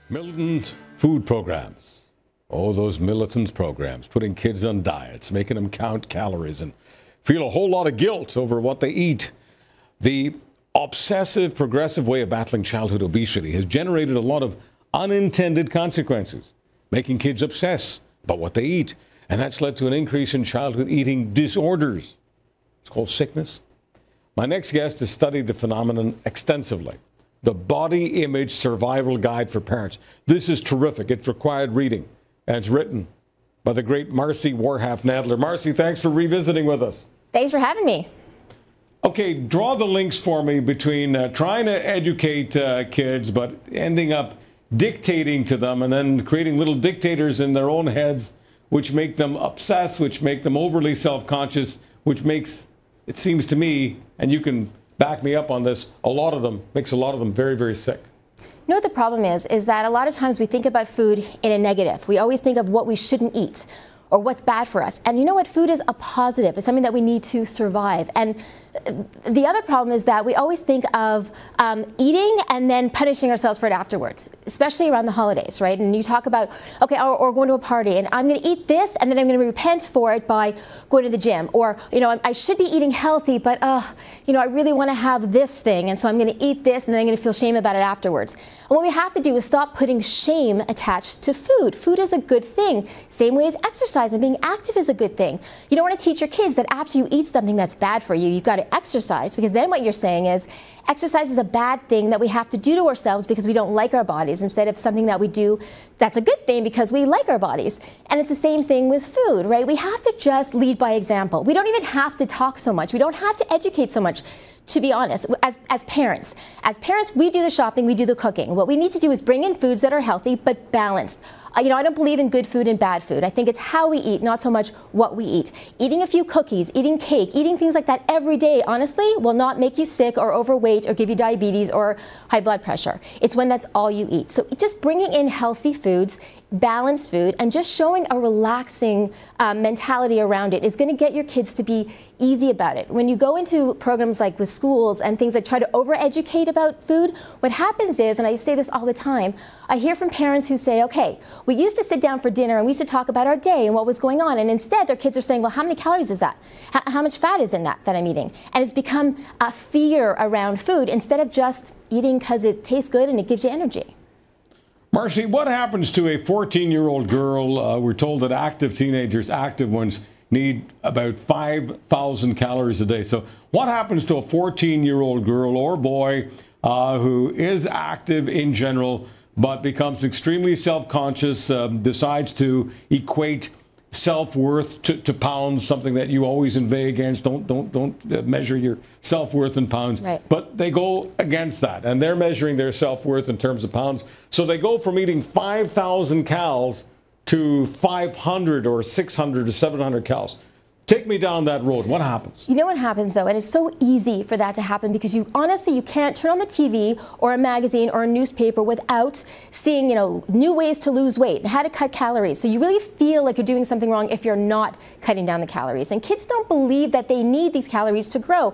Militant food programs. Oh, those militant programs, putting kids on diets, making them count calories and feel a whole lot of guilt over what they eat. The obsessive, progressive way of battling childhood obesity has generated a lot of unintended consequences, making kids obsess about what they eat. And that's led to an increase in childhood eating disorders. It's called sickness. My next guest has studied the phenomenon extensively. The Body Image Survival Guide for Parents. This is terrific. It's required reading. And it's written by the great Marci Warhaft Nadler. Marci, thanks for revisiting with us. Thanks for having me. Okay, draw the links for me between trying to educate kids, but ending up dictating to them and then creating little dictators in their own heads, which make them obsessed, which make them overly self-conscious, which makes, it seems to me, and you can back me up on this, makes a lot of them very, very sick. You know what the problem is that a lot of times we think about food in a negative. We always think of what we shouldn't eat or what's bad for us. And you know what? Food is a positive. It's something that we need to survive. And the other problem is that we always think of eating and then punishing ourselves for it afterwards, especially around the holidays, right? And you talk about, okay, or going to a party, and I'm going to eat this, and then I'm going to repent for it by going to the gym. Or, you know, I should be eating healthy, but, you know, I really want to have this thing, and so I'm going to eat this, and then I'm going to feel shame about it afterwards. And what we have to do is stop putting shame attached to food. Food is a good thing. Same way as exercise and being active is a good thing. You don't want to teach your kids that after you eat something that's bad for you, you've got to exercise, because then what you're saying is exercise is a bad thing that we have to do to ourselves because we don't like our bodies, instead of something that we do that's a good thing because we like our bodies. And it's the same thing with food, right? We have to just lead by example. We don't even have to talk so much. We don't have to educate so much. To be honest, as parents, we do the shopping, we do the cooking. What we need to do is bring in foods that are healthy but balanced. You know, I don't believe in good food and bad food. I think it's how we eat, not so much what we eat. Eating a few cookies, eating cake, eating things like that every day, honestly, will not make you sick or overweight or give you diabetes or high blood pressure. It's when that's all you eat. So just bringing in healthy foods, balanced food, and just showing a relaxing mentality around it is going to get your kids to be easy about it. When you go into programs like with schools and things that try to over-educate about food, what happens is, and I say this all the time, I hear from parents who say, okay, we used to sit down for dinner and we used to talk about our day and what was going on, and instead their kids are saying, well, how many calories is that? How much fat is in that I'm eating? And it's become a fear around food instead of just eating because it tastes good and it gives you energy. Marci, what happens to a 14-year-old girl? We're told that active teenagers, active ones, need about 5,000 calories a day. So what happens to a 14-year-old girl or boy who is active in general but becomes extremely self-conscious, decides to equate self-worth to pounds, something that you always inveigh against? Don't measure your self-worth in pounds. Right. But they go against that, and they're measuring their self-worth in terms of pounds. So they go from eating 5,000 calories to 500 or 600 or 700 calories. Take me down that road. What happens? You know what happens, though, and it's so easy for that to happen because you can't turn on the TV or a magazine or a newspaper without seeing, you know, new ways to lose weight and how to cut calories. So you really feel like you're doing something wrong if you're not cutting down the calories. And kids don't believe that they need these calories to grow.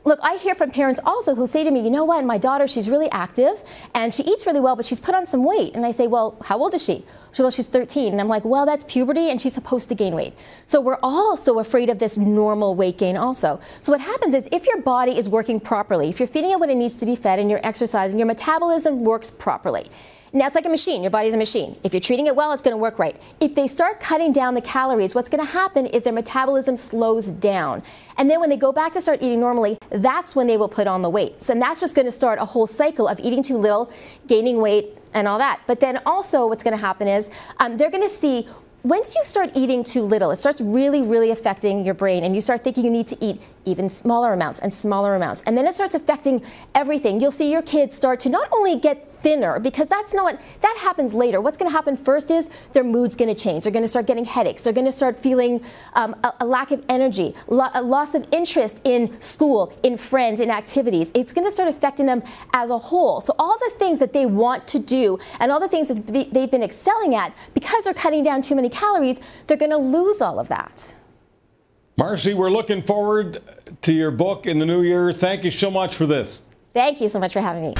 Look, I hear from parents also who say to me, you know what, my daughter, she's really active and she eats really well, but she's put on some weight. And I say, well, how old is she? Well, she's 13. And I'm like, well, that's puberty and she's supposed to gain weight. So we're all so afraid of this normal weight gain also. So what happens is if your body is working properly, if you're feeding it what it needs to be fed and you're exercising, your metabolism works properly. Now, it's like a machine. Your body's a machine. If you're treating it well, it's going to work right. If they start cutting down the calories, what's going to happen is their metabolism slows down. And then when they go back to start eating normally, that's when they will put on the weight. So and that's just going to start a whole cycle of eating too little, gaining weight, and all that. But then also what's going to happen is they're going to see once you start eating too little, it starts really, really affecting your brain, and you start thinking you need to eat even smaller amounts and smaller amounts. And then it starts affecting everything. You'll see your kids start to not only get thinner, because that happens later. What's going to happen first is their mood's going to change. They're going to start getting headaches. They're going to start feeling a lack of energy, a loss of interest in school, in friends, in activities. It's going to start affecting them as a whole. So all the things that they want to do and all the things that they've been excelling at, because they're cutting down too many calories, they're going to lose all of that. Marci, we're looking forward to your book in the new year. Thank you so much for this. Thank you so much for having me.